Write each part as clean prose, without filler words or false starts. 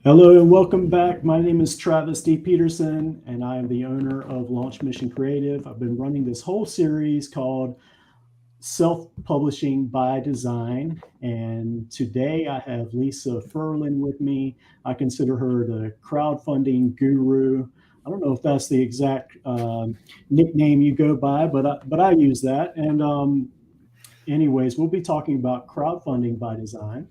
Hello and welcome back. My name is Travis D. Peterson, and I am the owner of Launch Mission Creative. I've been running this whole series called Self Publishing by Design. And today I have Lisa Ferland with me. I consider her the crowdfunding guru. I don't know if that's the exact nickname you go by, but I use that. And anyways, we'll be talking about crowdfunding by design.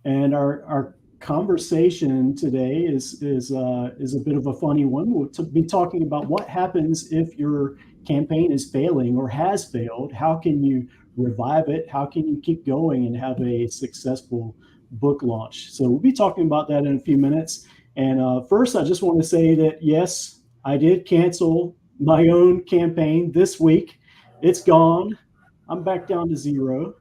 And our conversation today is a bit of a funny one. We'll be talking about what happens if your campaign is failing or has failed. How can you revive it? How can you keep going and have a successful book launch? So we'll be talking about that in a few minutes. And first, I just want to say that yes, I did cancel my own campaign this week. It's gone. I'm back down to zero,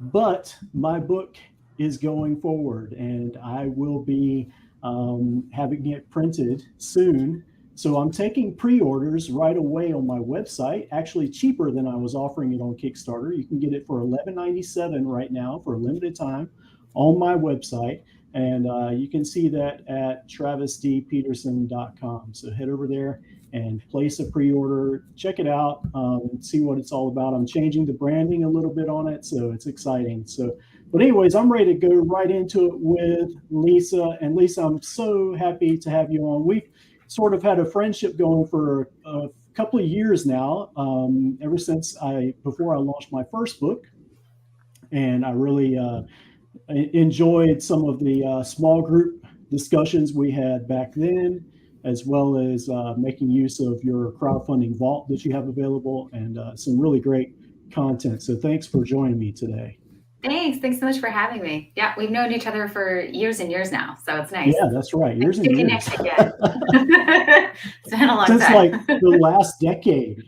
but my book is going forward, and I will be having it printed soon. So I'm taking pre-orders right away on my website, actually cheaper than I was offering it on Kickstarter. You can get it for $11.97 right now for a limited time on my website. And you can see that at travisdpeterson.com. So head over there and place a pre-order, check it out, see what it's all about. I'm changing the branding a little bit on it, so it's exciting. But anyways, I'm ready to go right into it with Lisa. And Lisa, I'm so happy to have you on. We've sort of had a friendship going for a couple of years now, ever since before I launched my first book. And I really enjoyed some of the small group discussions we had back then, as well as making use of your crowdfunding vault that you have available, and some really great content. So thanks for joining me today. Thanks so much for having me. Yeah, we've known each other for years and years now, so it's nice. Yeah, that's right. Years and to years. Connect again. It's been a long Since time. like the last decade,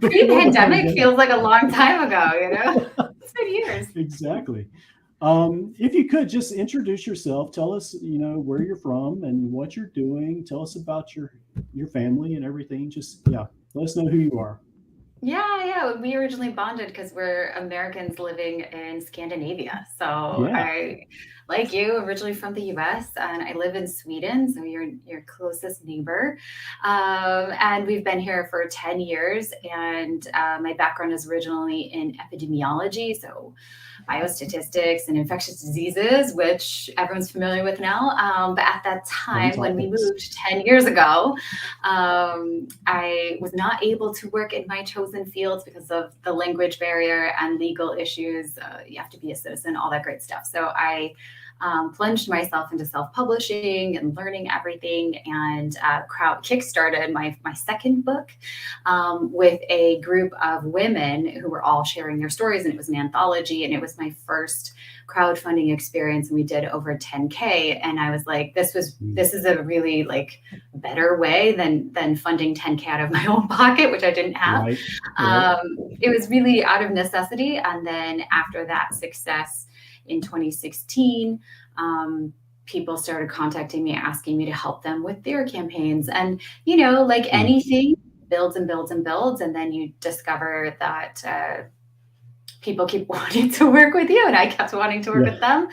Pre-pandemic feels like a long time ago, It's been years. Exactly. If you could just introduce yourself, tell us, where you're from and what you're doing. Tell us about your family and everything. Just, let us know who you are. Yeah. We originally bonded because we're Americans living in Scandinavia. So Yeah. I, like you, originally from the US, and I live in Sweden, so you're your closest neighbor. And we've been here for 10 years. And my background is originally in epidemiology, so biostatistics and infectious diseases, which everyone's familiar with now. But at that time, when we moved 10 years ago, I was not able to work in my chosen fields because of the language barrier and legal issues. You have to be a citizen, all that great stuff. So I plunged myself into self-publishing and learning everything, and kickstarted my second book with a group of women who were all sharing their stories, and it was an anthology, and it was my first crowdfunding experience, and we did over 10K. And I was like, this is a really better way than funding 10K out of my own pocket, which I didn't have. Right. It was really out of necessity. And then after that success in 2016, people started contacting me, asking me to help them with their campaigns. And, anything builds and builds and builds. And then you discover that people keep wanting to work with you, and I kept wanting to work with them.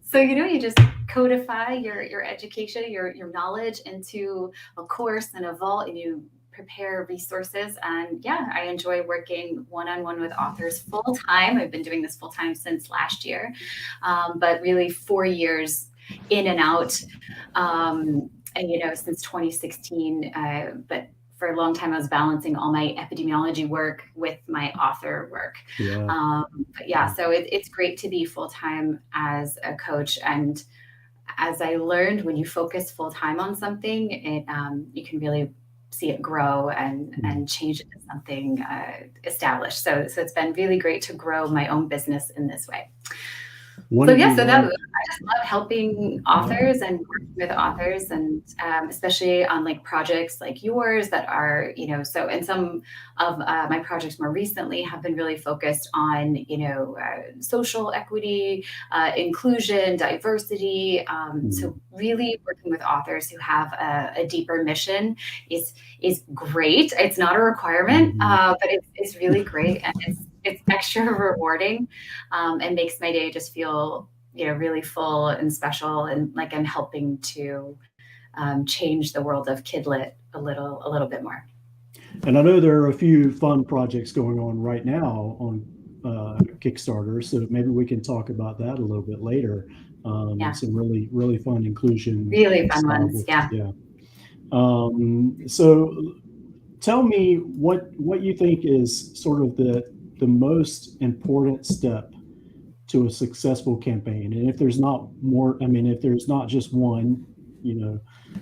So, you just codify your education, your knowledge into a course and a vault, and you prepare resources. And I enjoy working one-on-one with authors full time. I've been doing this full time since last year, but really 4 years in and out, since 2016. But for a long time, I was balancing all my epidemiology work with my author work. So it's great to be full time as a coach. And as I learned, when you focus full time on something, you can really see it grow and change it to something established. So it's been really great to grow my own business in this way. I just love helping authors and working with authors, and especially on projects like yours that are, and some of my projects more recently have been really focused on, social equity, inclusion, diversity. So really working with authors who have a deeper mission is great. It's not a requirement, but it's really great, and it's extra rewarding, and makes my day just feel really full and special, and like I'm helping to change the world of kidlit a little bit more. And I know there are a few fun projects going on right now on Kickstarter, so maybe we can talk about that a little bit later. Yeah, Some really fun inclusion really fun style ones. books. Yeah. Yeah. So tell me what you think is sort of the most important step to a successful campaign, and if there's not more, I mean, if there's not just one,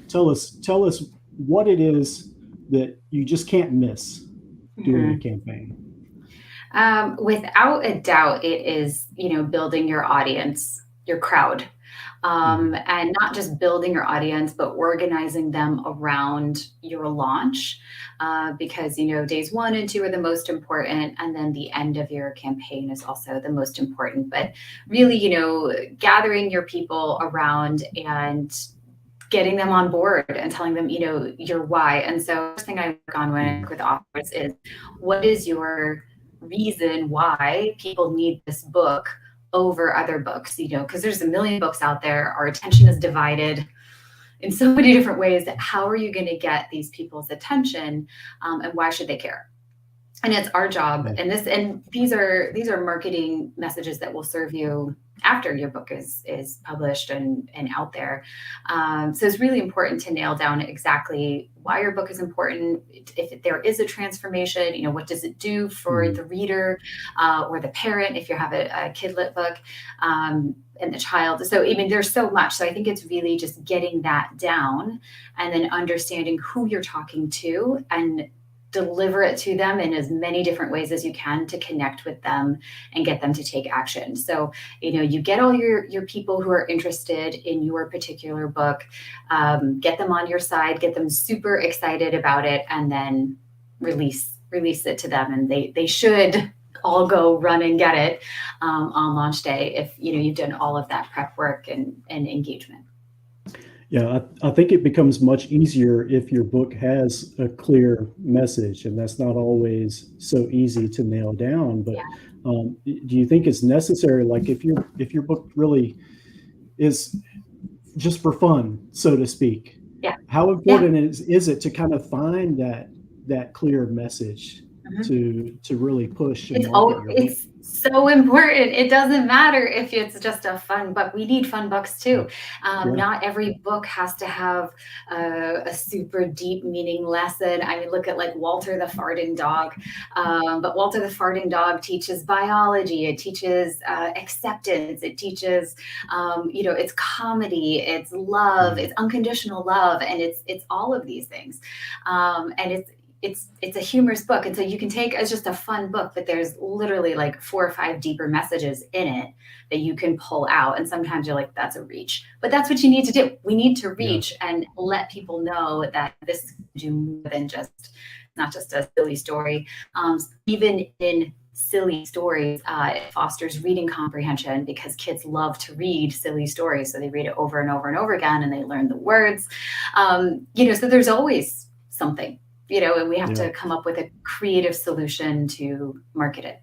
tell us what it is that you just can't miss doing a Mhm. campaign. Without a doubt, it is, building your audience, your crowd, Mhm. and not just building your audience, but organizing them around your launch, because, days 1 and 2 are the most important, and then the end of your campaign is also the most important. But really, gathering your people around and getting them on board and telling them, your why. And so the first thing I work on when I work Mhm. with authors is, what is your reason why people need this book over other books? Because there's a million books out there. Our attention is divided in so many different ways. How are you going to get these people's attention, and why should they care? And it's our job, Yeah. and these are marketing messages that will serve you after your book is published and out there. So it's really important to nail down exactly why your book is important. If there is a transformation, what does it do for Mhm. the reader, or the parent if you have a kidlit book, and the child. So I mean, there's so much. So I think it's really just getting that down, and then understanding who you're talking to, and deliver it to them in as many different ways as you can to connect with them and get them to take action. So, you get all your people who are interested in your particular book, get them on your side, get them super excited about it, and then release it to them. And they should all go run and get it, on launch day, if you've done all of that prep work and engagement. Yeah, I think it becomes much easier if your book has a clear message, and that's not always so easy to nail down. But Yeah. do you think it's necessary, like if your book really is just for fun, so to speak, Yeah. how Yeah. important is it to kind of find that clear message Mhm. to really push and market your book? It's so important. It doesn't matter if it's just a fun book. We need fun books Yeah. too. Yeah. Not every book has to have a super deep meaning lesson. I mean, look at like Walter the Farting Dog. But Walter the Farting Dog teaches biology. It teaches acceptance. It teaches, it's comedy. It's love. Mhm. It's unconditional love, and it's all of these things. And it's a humorous book, and so you can take as just a fun book, but there's literally like 4 or 5 deeper messages in it that you can pull out. And sometimes you're like, that's a reach, but that's what you need to do. We need to Yeah. reach and let people know that this is do more than just, not just a silly story. Even in silly stories, it fosters reading comprehension, because kids love to read silly stories, so they read it over and over and over again, and they learn the words. So there's always something, and we have Yeah. to come up with a creative solution to market it.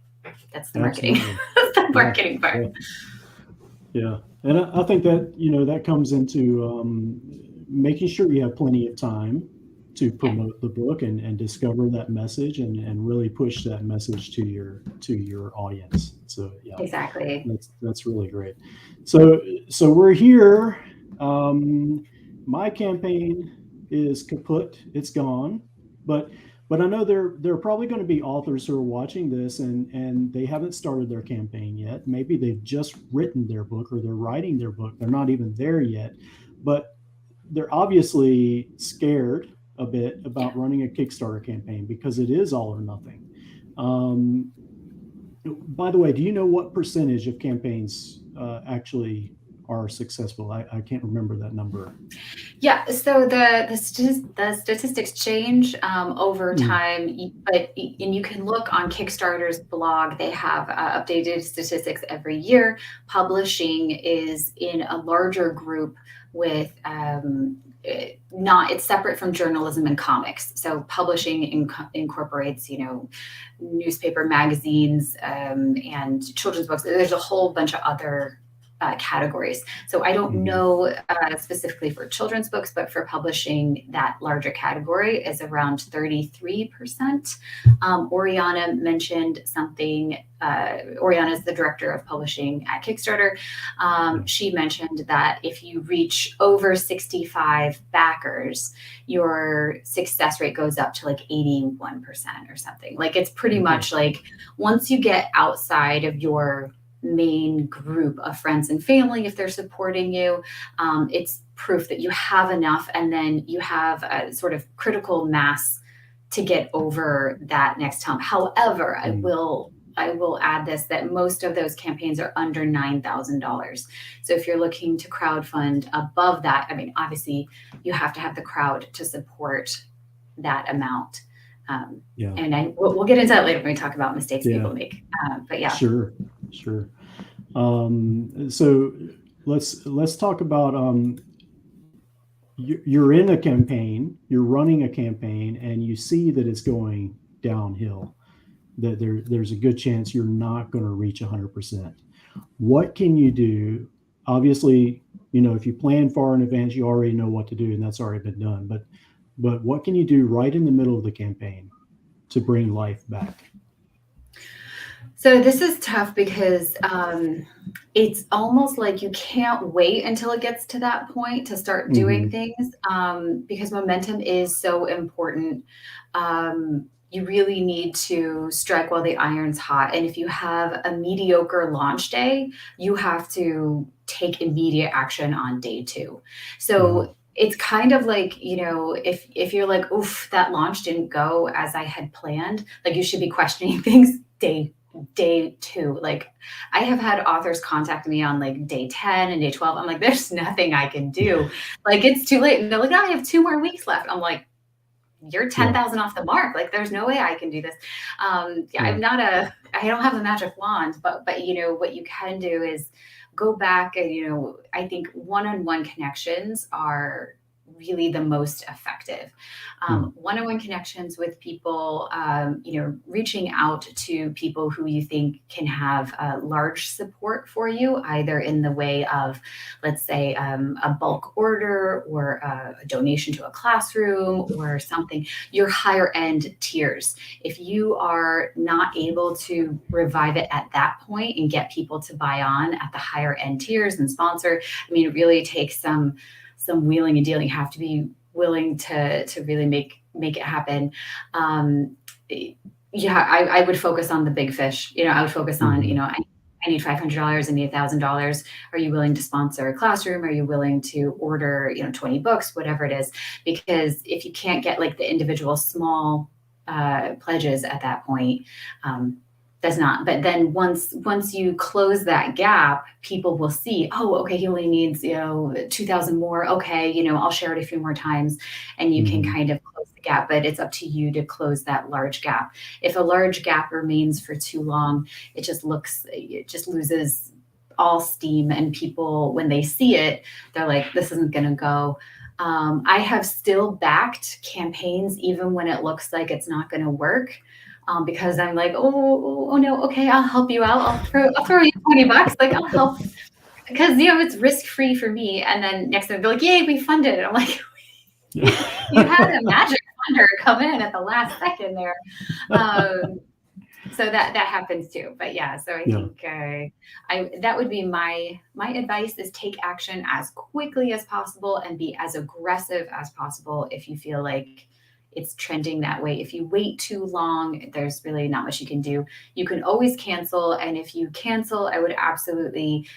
That's the marketing. Absolutely. That's the Yeah. marketing part. Yeah. Yeah, and I think that that comes into making sure you have plenty of time to Yeah, promote the book and discover that message and really push that message to your audience. So yeah, exactly. that's really great. So we're here. Um, my campaign is kaput. It's gone. But I know there are probably going to be authors who are watching this and they haven't started their campaign yet. Maybe they've just written their book or they're writing their book. They're not even there yet, but they're obviously scared a bit Yeah. about running a Kickstarter campaign because it is all or nothing. Um, by the way, do you know what percentage of campaigns actually are successful? I can't remember that number. Yeah, so the statistics change over Mm, time, and you can look on Kickstarter's blog. They have updated statistics every year. Publishing is in a larger group with, not, it's separate from journalism and comics. So publishing incorporates, newspaper, magazines, and children's books. There's a whole bunch of other categories. So I don't Mhm. know specifically for children's books, but for publishing, that larger category is around 33%. Oriana mentioned something. Oriana is the director of publishing at Kickstarter. She mentioned that if you reach over 65 backers, your success rate goes up to like 81% or something. Like it's pretty much like once you get outside of your main group of friends and family, if they're supporting you, it's proof that you have enough, and then you have a sort of critical mass to get over that next hump. However, I will add this, that most of those campaigns are under $9,000. So if you're looking to crowdfund above that, I mean, obviously you have to have the crowd to support that amount. And we'll get into that later when we talk about mistakes people make. But yeah. Sure. So let's talk about you're in a campaign, you're running a campaign, and you see that it's going downhill. That there's a good chance you're not going to reach 100%. What can you do? Obviously, if you plan far in advance, you already know what to do, and that's already been done. But what can you do right in the middle of the campaign to bring life back? So this is tough because it's almost like you can't wait until it gets to that point to start doing things, because momentum is so important. You really need to strike while the iron's hot. And if you have a mediocre launch day, you have to take immediate action on day 2. So it's kind of like, if you're like, oof, that launch didn't go as I had planned, like you should be questioning things day 2. Like I have had authors contact me on like day 10 and day 12. I'm like, there's nothing I can do. Like it's too late. And they're like, I have 2 more weeks left. I'm like, you're 10,000 off the mark. Like there's no way I can do this. I don't have a magic wand, but what you can do is go back and, I think one-on-one connections are really the most effective. One-on-one connections with people, reaching out to people who you think can have large support for you, either in the way of, let's say, a bulk order or a donation to a classroom or something, your higher end tiers. If you are not able to revive it at that point and get people to buy on at the higher end tiers and sponsor, I mean, it really takes some wheeling and dealing. You have to be willing to really make it happen. I would focus on the big fish. I would focus on, I need $500, I need $1,000. Are you willing to sponsor a classroom? Are you willing to order, 20 books, whatever it is? Because if you can't get like the individual small pledges at that point, does not. But then once you close that gap, people will see, oh, okay, he only needs, 2,000 more. Okay, I'll share it a few more times, and you can kind of close the gap. But it's up to you to close that large gap. If a large gap remains for too long, it just loses all steam, and people, when they see it, they're like, this isn't going to go. I have still backed campaigns even when it looks like it's not going to work. Because I'm like, oh no, okay, I'll help you out. I'll throw you $20. Like I'll help, because it's risk free for me. And then next time they're like, yay, we funded it. I'm like, you had a magic funder come in at the last second there. So that happens too. But yeah, so I think that would be my advice, is take action as quickly as possible and be as aggressive as possible if you feel like it's trending that way. If you wait too long, there's really not much you can do. You can always cancel. And if you cancel, I would absolutely,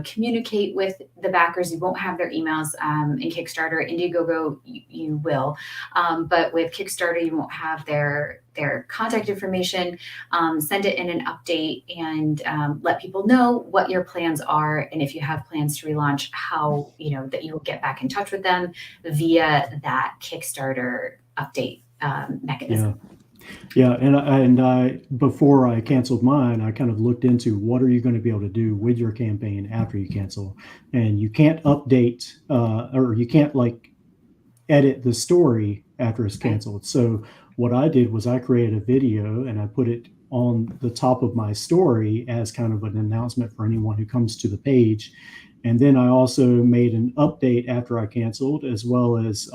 communicate with the backers. You won't have their emails in Kickstarter. Indiegogo, you will. But with Kickstarter, you won't have their contact information. Send it in an update and let people know what your plans are. And if you have plans to relaunch, how, that you will get back in touch with them via that Kickstarter update mechanism. And I before I canceled mine, I kind of looked into what are you going to be able to do with your campaign after you cancel, and you can't update or you can't like edit the story after it's canceled. So what I did was I created a video and I put it on the top of my story as kind of an announcement for anyone who comes to the page. And then I also made an update after I canceled, as well as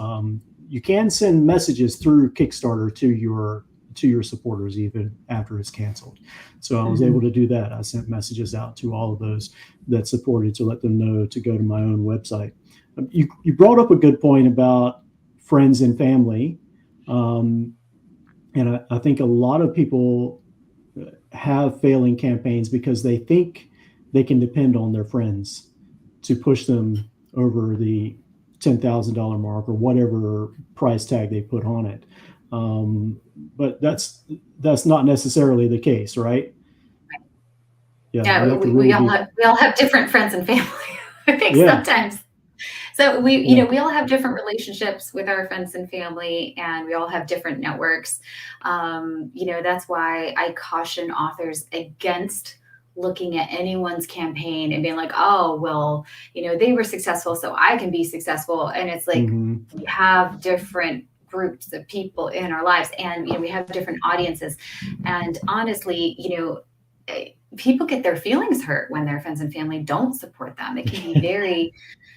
you can send messages through Kickstarter to your supporters even after it's canceled. So I was able to do that. I sent messages out to all of those that supported to let them know to go to my own website. You brought up a good point about friends and family. And I think a lot of people have failing campaigns because they think they can depend on their friends to push them over the $10,000 mark or whatever price tag they put on it. But that's not necessarily the case, right? Yeah, we all have different friends and family. I think sometimes. So we all have different relationships with our friends and family, and we all have different networks. That's why I caution authors against looking at anyone's campaign and being like, oh, well, they were successful, so I can be successful. And it's like, we have different groups of people in our lives, and we have different audiences. And honestly, people get their feelings hurt when their friends and family don't support them. It can be very,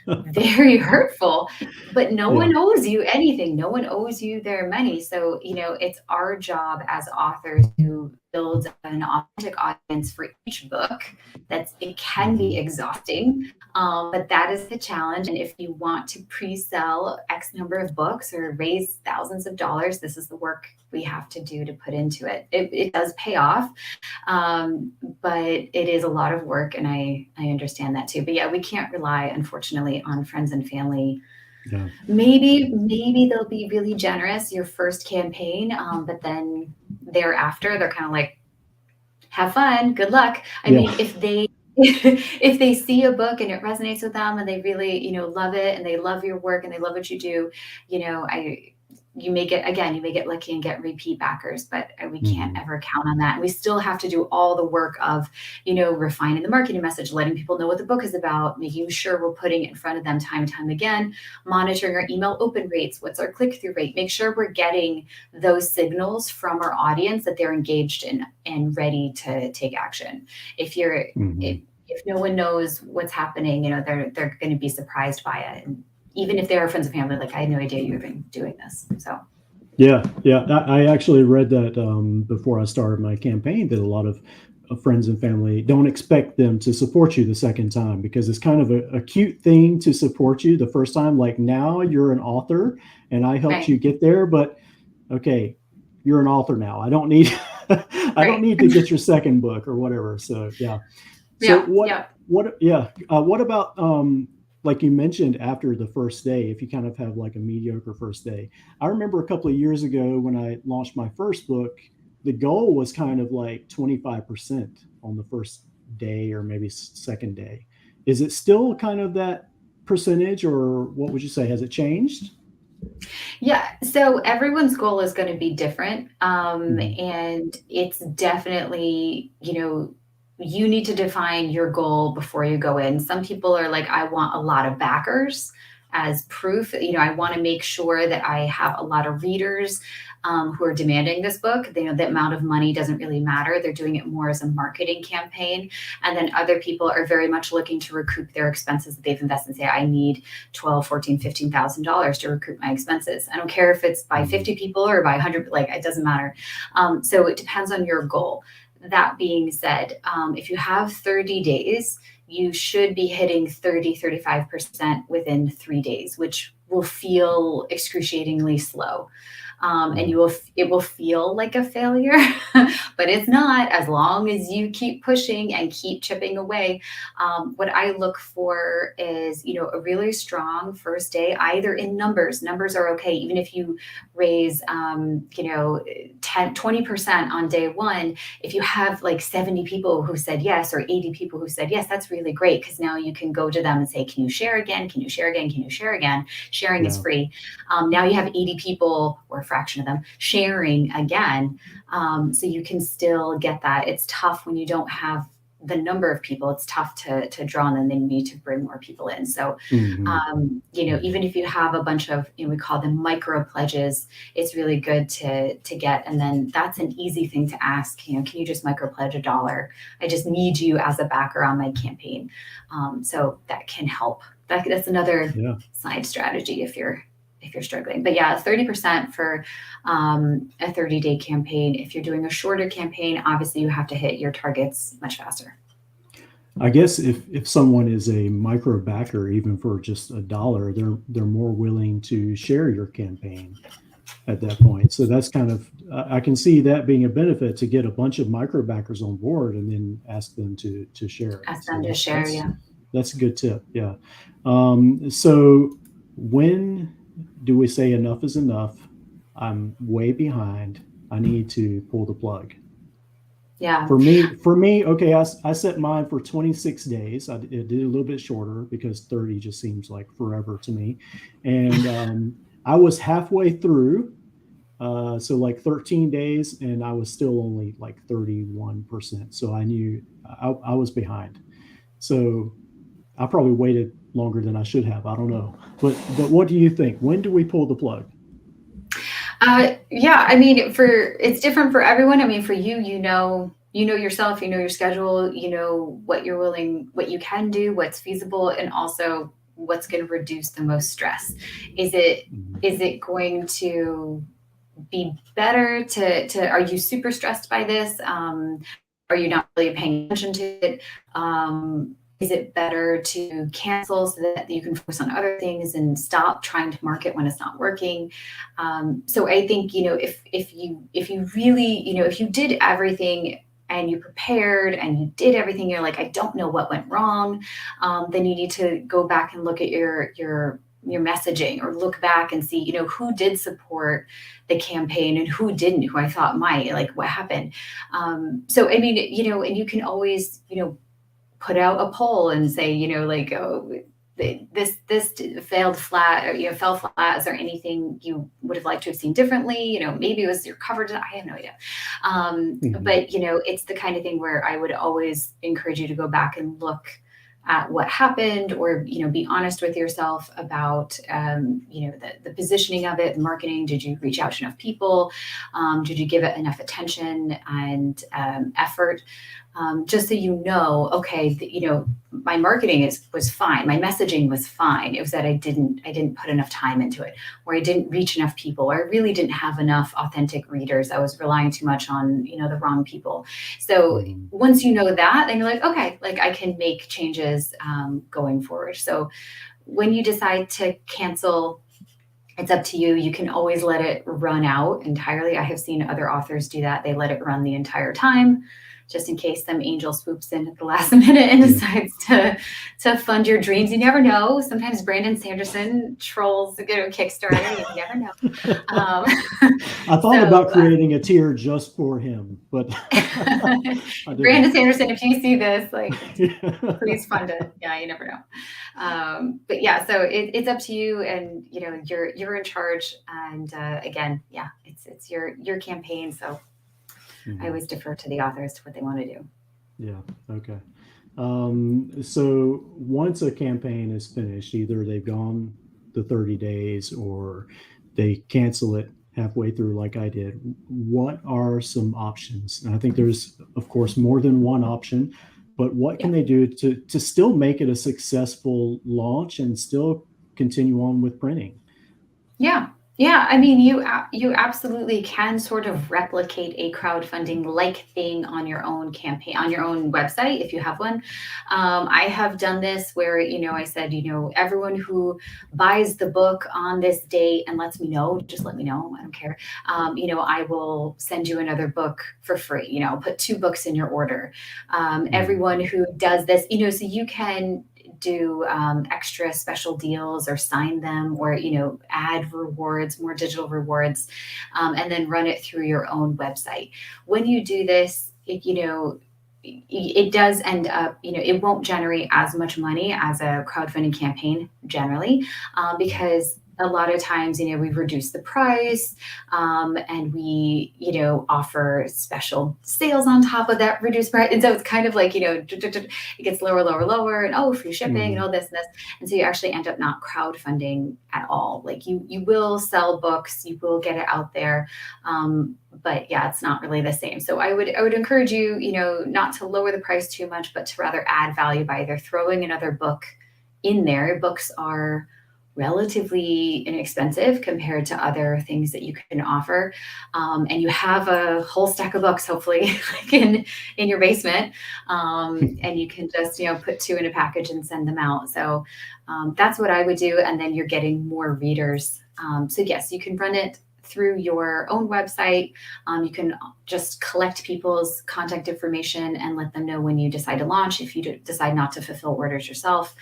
very hurtful, but no one owes you anything. No one owes you their money. So, it's our job as authors to build an authentic audience for each book. It can be exhausting, but that is the challenge. And if you want to pre-sell X number of books or raise thousands of dollars, this is the work we have to do to put into it. It does pay off, but it is a lot of work, and I understand that too. But yeah, we can't rely, unfortunately, on friends and family. Yeah. Maybe they'll be really generous your first campaign, but then thereafter they're kind of like, have fun, good luck. I mean, if they see a book and it resonates with them and they really love it and they love your work and they love what you do, you may get lucky and get repeat backers, but we can't ever count on that. And we still have to do all the work of, refining the marketing message, letting people know what the book is about, making sure we're putting it in front of them time and time again, monitoring our email open rates, what's our click-through rate, make sure we're getting those signals from our audience that they're engaged in and ready to take action. If no one knows what's happening, they're going to be surprised by it. And even if they are friends and family, like, I had no idea you were even doing this. So, yeah. I actually read that before I started my campaign, that a lot of friends and family don't expect them to support you the second time, because it's kind of a cute thing to support you the first time. Like, now you're an author and I helped you get there, but okay, you're an author now. I don't need I don't need to get your second book or whatever. So yeah. So what about like you mentioned, after the first day, if you kind of have like a mediocre first day? I remember a couple of years ago when I launched my first book, the goal was kind of like 25% on the first day or maybe second day. Is it still kind of that percentage, or what would you say? Has it changed? Yeah, so everyone's goal is going to be different. And it's definitely, you need to define your goal before you go in. Some people are like, I want a lot of backers as proof. I want to make sure that I have a lot of readers who are demanding this book. The amount of money doesn't really matter. They're doing it more as a marketing campaign. And then other people are very much looking to recoup their expenses that they've invested and say, I need $12,000, $14,000, $15,000 to recoup my expenses. I don't care if it's by 50 people or by 100, it doesn't matter. So it depends on your goal. That being said, if you have 30 days, you should be hitting 35% within 3 days, which will feel excruciatingly slow. And it will feel like a failure, but it's not, as long as you keep pushing and keep chipping away. What I look for is, a really strong first day, either in numbers. Numbers are okay. Even if you raise, 20% on day one, if you have like 70 people who said yes, or 80 people who said yes, that's really great. Because now you can go to them and say, can you share again? Can you share again? Can you share again? Sharing is free. Now you have 80 people, or a fraction of them, sharing again. So you can still get that. It's tough when you don't have the number of people, it's tough to draw, and then they need to bring more people in. So, Hmm. even if you have a bunch of, we call them micro pledges, it's really good to get. And then that's an easy thing to ask, can you just micro pledge $1? I just need you as a backer on my campaign. So that can help. That's another Yeah. side strategy if you're struggling. But yeah, 30% for a 30-day campaign. If you're doing a shorter campaign, obviously you have to hit your targets much faster. I guess if someone is a micro backer, even for just $1, they're more willing to share your campaign at that point. So that's kind of, I can see that being a benefit, to get a bunch of micro backers on board and then ask them to share it. Ask So them to share, yeah. that's a good tip. Yeah. So when do we say enough is enough? I'm way behind. I need to pull the plug. Yeah. For me, okay, I set mine for 26 days. I did a little bit shorter because 30 just seems like forever to me. And I was halfway through, so like 13 days, and I was still only like 31%. So I knew I was behind. So I probably waited longer than I should have. I don't know. But what do you think? When do we pull the plug? Yeah, I mean, it's different for everyone. I mean, for you, yourself, your schedule, what you're willing, what you can do, what's feasible, and also what's going to reduce the most stress. Is it Mhm. is it going to be better are you super stressed by this? Are you not really paying attention to it? Is it better to cancel so that you can focus on other things and stop trying to market when it's not working? So I think, if you really, if you did everything and you prepared and you did everything, you're like, I don't know what went wrong. Then you need to go back and look at your messaging, or look back and see, who did support the campaign and who didn't, who I thought might, like what happened. So, I mean, and you can always, put out a poll and say, like, oh, this failed flat, or fell flat. Is there anything you would have liked to have seen differently? Maybe it was your coverage. I have no idea. Mhm. But it's the kind of thing where I would always encourage you to go back and look at what happened, or be honest with yourself about the positioning of it, marketing. Did you reach out to enough people? Did you give it enough attention and effort? Just so okay, my marketing was fine, my messaging was fine. It was that I didn't put enough time into it, or I didn't reach enough people, or I really didn't have enough authentic readers. I was relying too much on the wrong people. So Mhm. once you know that, then you're like, okay, like I can make changes going forward. So when you decide to cancel, it's up to you. You can always let it run out entirely. I have seen other authors do that. They let it run the entire time, just in case some angel swoops in at the last minute and Yeah. decides to fund your dreams. You never know. Sometimes Brandon Sanderson trolls, Kickstarter. You never know. Um, I thought about so creating a tier just for him, but I Brandon didn't. Sanderson, if you see this, like, Yeah. please fund it. Yeah, you never know. But yeah, so it's up to you, and you're in charge. And again, yeah, it's your campaign. So I Mhm. always defer to the authors to what they want to do. Yeah. Okay. So once a campaign is finished, either they've gone the 30 days or they cancel it halfway through, like I did. What are some options? And I think there's, of course, more than one option, but what can Yeah. they do to still make it a successful launch and still continue on with printing? Yeah. Yeah, I mean, you absolutely can sort of replicate a crowdfunding like thing on your own campaign, on your own website if you have one. I have done this where I said, everyone who buys the book on this date and lets me know, just let me know, I don't care. I will send you another book for free. Put 2 books in your order. Mhm. Everyone who does this, so you can do extra special deals, or sign them, or add rewards, more digital rewards, and then run it through your own website. When you do this, it does end up, it won't generate as much money as a crowdfunding campaign generally, because a lot of times, we reduce the price, and we, offer special sales on top of that reduced price. And so it's kind of like, it gets lower, lower, lower, and free shipping and all this and this. And so you actually end up not crowdfunding at all. Like you will sell books, you will get it out there. But yeah, it's not really the same. So I would encourage you, not to lower the price too much, but to rather add value by either throwing another book in there. Books are relatively inexpensive compared to other things that you can offer. And you have a whole stack of books, hopefully, like in your basement. And you can just, put 2 in a package and send them out. So that's what I would do. And then you're getting more readers. So yes, you can run it through your own website. You can just collect people's contact information and let them know when you decide to launch, if you decide not to fulfill orders yourself,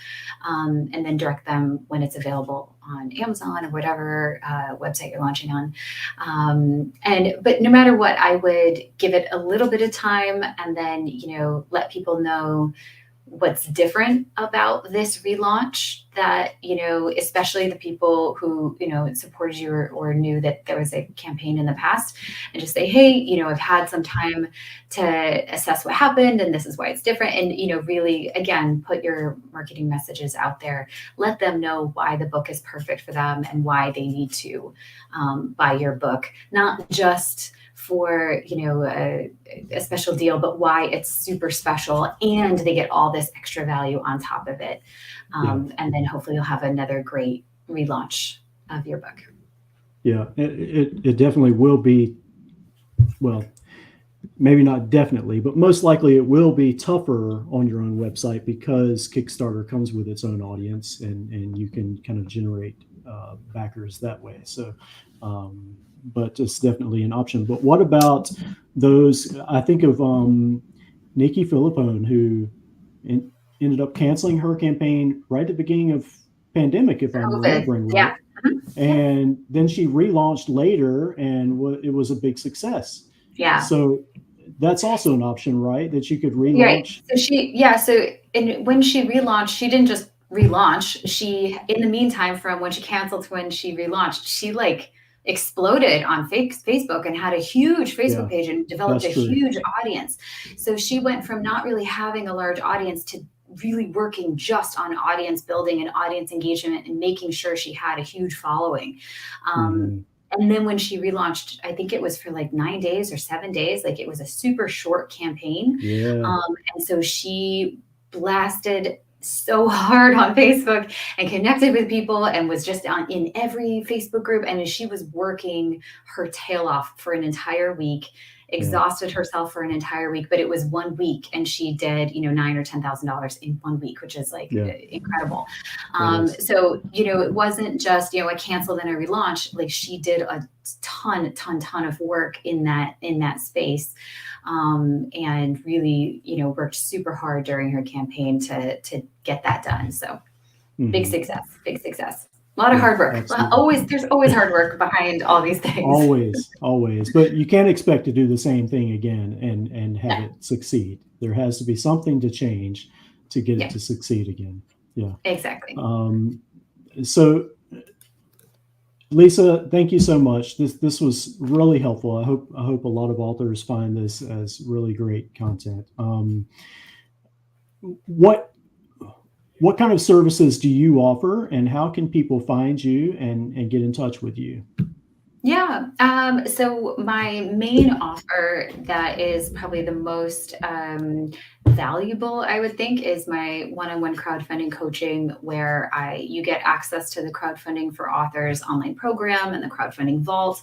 and then direct them when it's available on Amazon or whatever website you're launching on. But no matter what, I would give it a little bit of time and then, let people know what's different about this relaunch, that, especially the people who, supported you or knew that there was a campaign in the past, and just say, hey, I've had some time to assess what happened and this is why it's different. And, really, again, put your marketing messages out there, let them know why the book is perfect for them and why they need to buy your book, not just for, a special deal, but why it's super special and they get all this extra value on top of it. And then hopefully you'll have another great relaunch of your book. Yeah, it definitely will be, well, maybe not definitely, but most likely it will be tougher on your own website because Kickstarter comes with its own audience and you can kind of generate backers that way. So, but it's definitely an option. But what about those? I think of Nikki Philippone, who ended up canceling her campaign right at the beginning of pandemic, if I'm remembering right. Yeah. And then she relaunched later, and it was a big success. Yeah. So that's also an option, right? That you could relaunch. Right. So when she relaunched, she didn't just relaunch. She, in the meantime, from when she canceled to when she relaunched, she exploded on Facebook and had a huge Facebook page and developed a huge audience. So she went from not really having a large audience to really working just on audience building and audience engagement and making sure she had a huge following. And then when she relaunched, I think it was for 9 days or 7 days, it was a super short campaign. Yeah. And so she blasted so hard on Facebook and connected with people and was just in every Facebook group. And she was working her tail off for an entire week, exhausted herself for an entire week, but it was 1 week and she did, $9,000 or $10,000 in 1 week, which is incredible. So, it wasn't just, a canceled and a relaunch. She did a ton of work in that space. And really, worked super hard during her campaign to get that done. So big success. A lot of hard work. There's always hard work behind all these things. Always. But you can't expect to do the same thing again and have it succeed. There has to be something to change to get it to succeed again. Yeah. Exactly. So Lisa, thank you so much. This was really helpful. I hope a lot of authors find this as really great content. What kind of services do you offer, and how can people find you and get in touch with you? Yeah. So my main offer that is probably the most valuable, I would think, is my one-on-one crowdfunding coaching, where you get access to the Crowdfunding for Authors online program and the Crowdfunding Vault,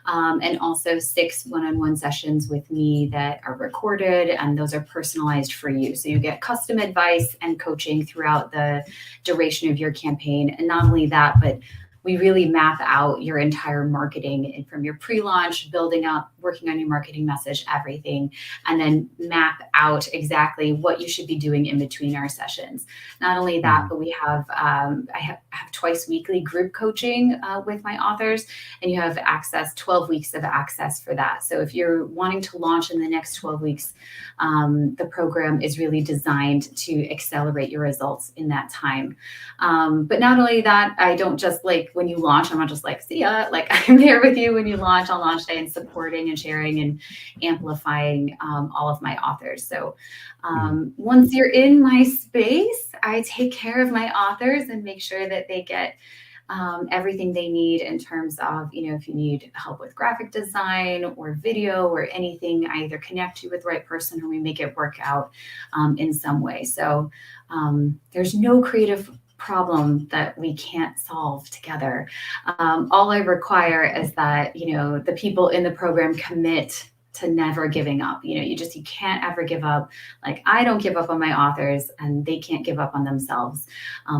and also 6 one-on-one sessions with me that are recorded, and those are personalized for you. So you get custom advice and coaching throughout the duration of your campaign. And not only that, but we really map out your entire marketing, and from your pre-launch, building up, working on your marketing message, everything, and then map out exactly what you should be doing in between our sessions. Not only that, but we have, I have twice weekly group coaching with my authors, and you have access, 12 weeks of access for that. So if you're wanting to launch in the next 12 weeks, the program is really designed to accelerate your results in that time. But not only that, I don't just like when you launch, I'm not just like, see ya, like I'm there with you when you launch on launch day and supporting and sharing and amplifying all of my authors. So once you're in my space, I take care of my authors and make sure that they get everything they need in terms of, if you need help with graphic design or video or anything, I either connect you with the right person or we make it work out in some way. So there's no creative problem that we can't solve together. All I require is that, the people in the program commit to never giving up. You can't ever give up. Like, I don't give up on my authors and they can't give up on themselves.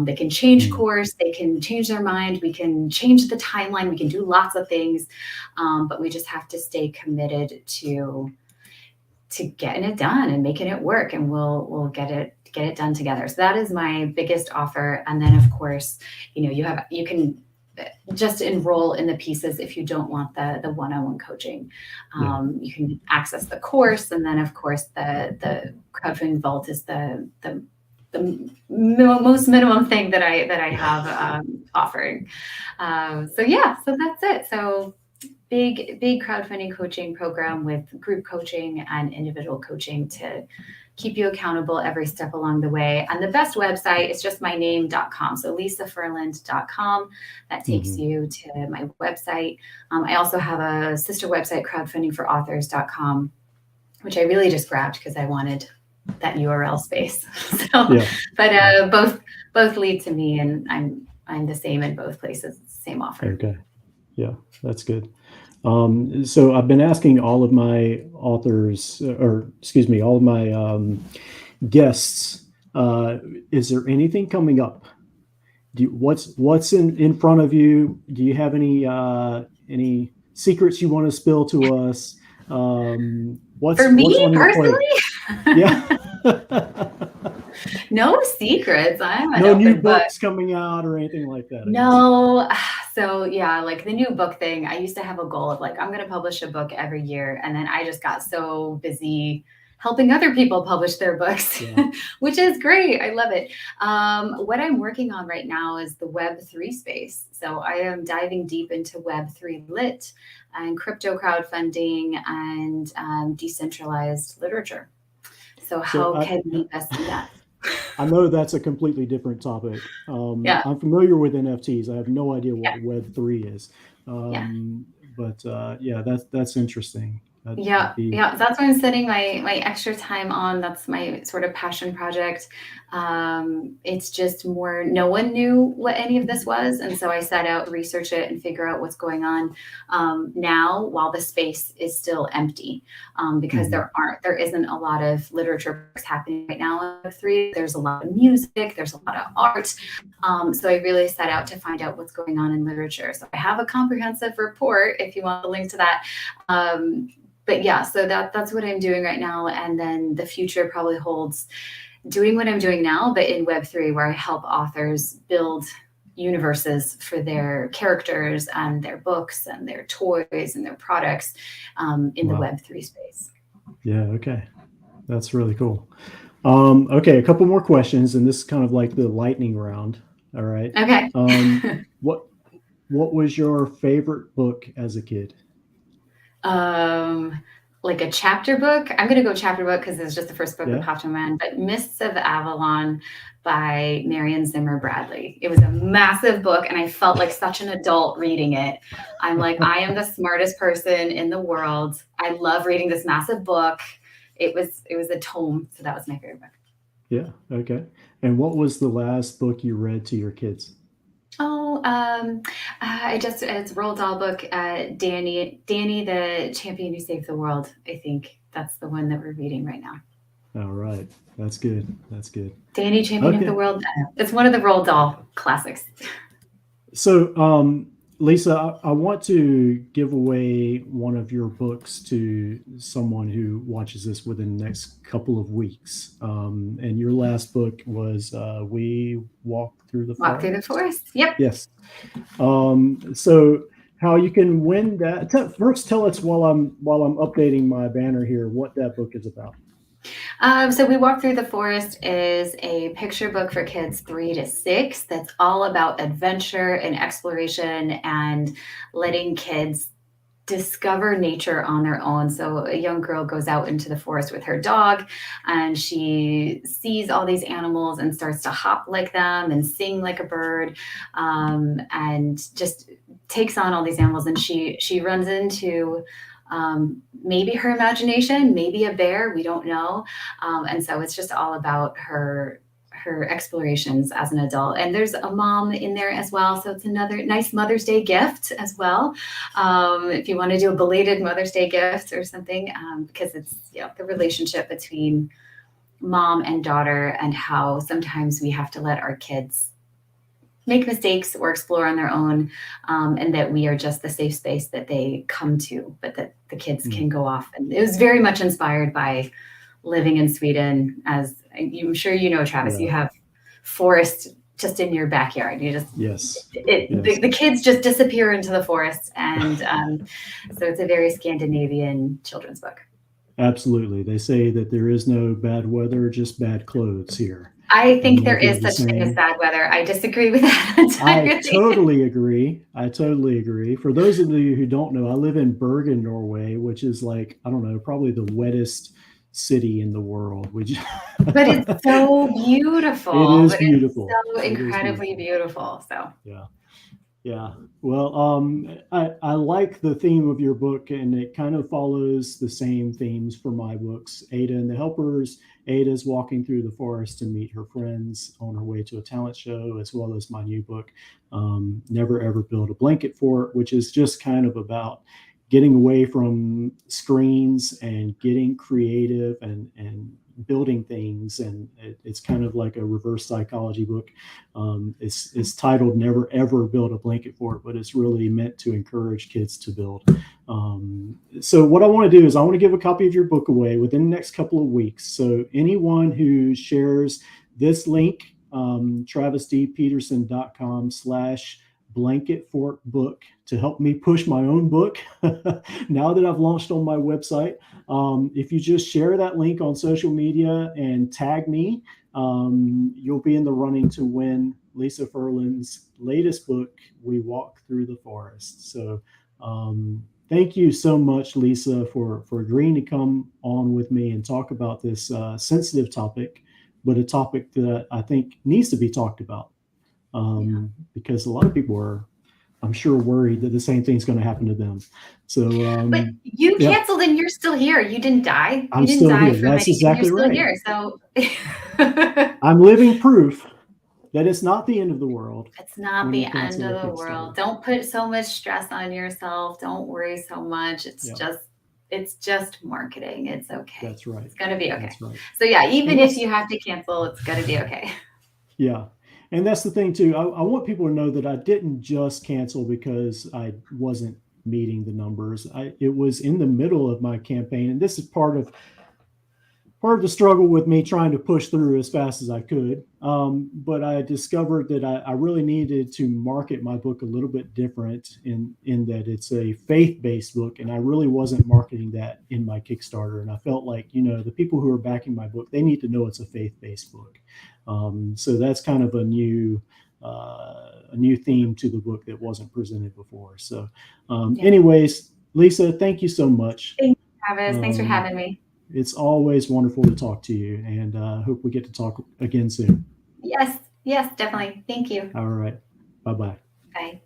They can change course, they can change their mind, we can change the timeline, we can do lots of things, but we just have to stay committed to getting it done and making it work, and we'll get it done together. So that is my biggest offer. And then of course, you can just enroll in the pieces if you don't want the one-on-one coaching. You can access the course, and then of course the crowdfunding vault is the most minimum thing that I have offering. So that's it. So big crowdfunding coaching program with group coaching and individual coaching to keep you accountable every step along the way. And the best website is just my name.com. So lisaferland.com. That takes you to my website. I also have a sister website, crowdfundingforauthors.com, which I really just grabbed because I wanted that URL space. But both lead to me, and I'm the same in both places. It's the same offer. Okay. Yeah, that's good. So I've been asking all of my authors, all of my guests, is there anything coming up? What's in front of you? Do you have any secrets you want to spill to us? What's for me what's on your personally? plate? Yeah. No secrets. I'm an no open new book. books coming out or anything like that? No. So like the new book thing, I used to have a goal of like, I'm going to publish a book every year. And then I just got so busy helping other people publish their books, which is great. I love it. What I'm working on right now is the Web3 space. So I am diving deep into Web3 lit and crypto crowdfunding and decentralized literature. So how can we best do that? I know that's a completely different topic. I'm familiar with NFTs. I have no idea what Web3 is. But that's interesting. That's what I'm setting my extra time on. That's my sort of passion project. It's just more, no one knew what any of this was. And so I set out to research it and figure out what's going on now while the space is still empty, because there isn't a lot of literature happening right now in Web3. There's a lot of music, there's a lot of art. So I really set out to find out what's going on in literature. So I have a comprehensive report if you want to link to that. So that's what I'm doing right now. And then the future probably holds doing what I'm doing now, but in Web3, where I help authors build universes for their characters and their books and their toys and their products in the Web3 space. Yeah. Okay. That's really cool. Okay. A couple more questions, and this is kind of like the lightning round. All right. Okay. What was your favorite book as a kid? Like a chapter book. I'm going to go chapter book because it's just the first book that popped in my mind, but Mists of Avalon by Marion Zimmer Bradley. It was a massive book and I felt like such an adult reading it. I'm like, I am the smartest person in the world. I love reading this massive book. It was a tome. So that was my favorite book. Yeah. Okay. And what was the last book you read to your kids? It's a Roald Dahl book, Danny, the Champion Who Saved the World. I think that's the one that we're reading right now. All right. That's good. Danny, Champion of the World. It's one of the Roald Dahl classics. So, Lisa, I want to give away one of your books to someone who watches this within the next couple of weeks. And your last book was We Walk Through the Walk through the Forest. forest. Yep. Yes. So how you can win that? First, tell us while I'm updating my banner here what that book is about. So We Walk Through the Forest is a picture book for kids 3 to 6 that's all about adventure and exploration and letting kids discover nature on their own. So a young girl goes out into the forest with her dog and she sees all these animals and starts to hop like them and sing like a bird, and just takes on all these animals. And she runs into maybe her imagination, maybe a bear, we don't know. And so it's just all about her explorations as an adult. And there's a mom in there as well, so it's another nice Mother's Day gift as well, if you want to do a belated Mother's Day gift or something, because it's, you know, the relationship between mom and daughter and how sometimes we have to let our kids make mistakes or explore on their own, and that we are just the safe space that they come to, but that the kids can go off. And it was very much inspired by living in Sweden. As I'm sure you know, Travis, you have forest just in your backyard. You just, the kids just disappear into the forest. And so it's a very Scandinavian children's book. Absolutely. They say that there is no bad weather, just bad clothes here. I think there is such thing as bad weather. I disagree with that entirely. I totally agree. For those of you who don't know, I live in Bergen, Norway, which is like, I don't know, probably the wettest city in the world. But it's so beautiful. It is beautiful. It's so incredibly beautiful. So yeah. Well, I like the theme of your book, and it kind of follows the same themes for my books. Ada and the Helpers. Ada's walking through the forest to meet her friends on her way to a talent show, as well as my new book, Never Ever Build a Blanket Fort, which is just kind of about getting away from screens and getting creative and building things. And it's kind of like a reverse psychology book. It's titled Never Ever Build a Blanket Fort, but it's really meant to encourage kids to build. So what I want to do is I want to give a copy of your book away within the next couple of weeks. So anyone who shares this link, travisdpeterson.com/blanket fort book, to help me push my own book now that I've launched on my website. If you just share that link on social media and tag me, you'll be in the running to win Lisa Ferland's latest book, We Walk Through the Forest. So thank you so much, Lisa, for agreeing to come on with me and talk about this sensitive topic, but a topic that I think needs to be talked about, because a lot of people are, I'm sure, worried that the same thing's going to happen to them. So, but you canceled and you're still here. You didn't die. I'm still here. That's exactly right. You're still here. So I'm living proof that it's not the end of the world. It's not the end of the world. Don't put so much stress on yourself. Don't worry so much. It's just marketing. It's okay. That's right. It's going to be okay. That's right. So yeah, even if you have to cancel, it's going to be okay. Yeah. And that's the thing too. I want people to know that I didn't just cancel because I wasn't meeting the numbers. It was in the middle of my campaign, and this is part of the struggle with me trying to push through as fast as I could. But I discovered that I really needed to market my book a little bit different in that it's a faith-based book, and I really wasn't marketing that in my Kickstarter. And I felt like, the people who are backing my book, they need to know it's a faith-based book. So that's kind of a new theme to the book that wasn't presented before. So anyways, Lisa, thank you so much. Thank you, Travis. Thanks for having me. It's always wonderful to talk to you, and hope we get to talk again soon. Yes, definitely. Thank you. All right. Bye-bye. Bye.